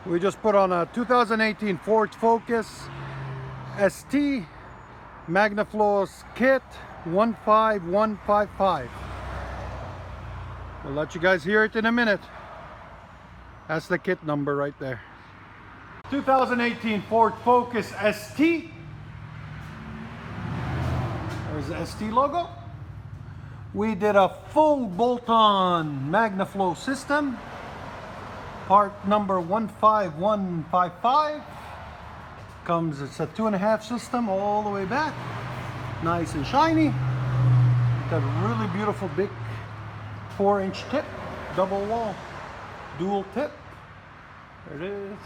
We just put on a 2018 Ford Focus ST Magnaflow's kit 15155. We'll let you guys hear it in a minute. That's the kit number right there. 2018 Ford Focus ST. There's the ST logo. We did a full bolt-on Magnaflow system. Part number 15155. It's a 2.5 system all the way back. Nice and shiny. Got a really beautiful big 4-inch tip, double wall, dual tip. There it is.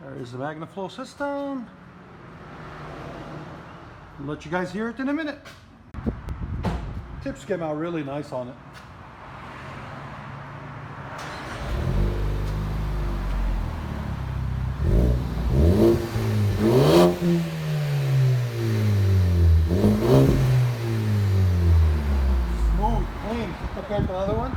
There's the Magnaflow system. I'll let you guys hear it in a minute. Tips came out really nice on it. Smooth, clean compared to the other one.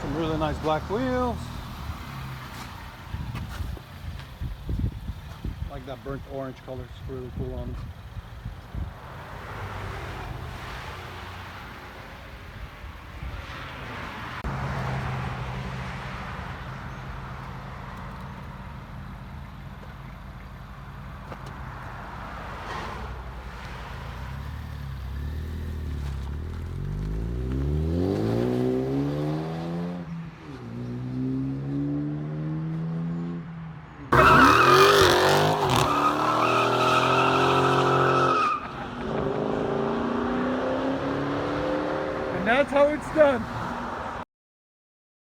Some really nice black wheels. Like that burnt orange color, it's really cool on them. And that's how it's done.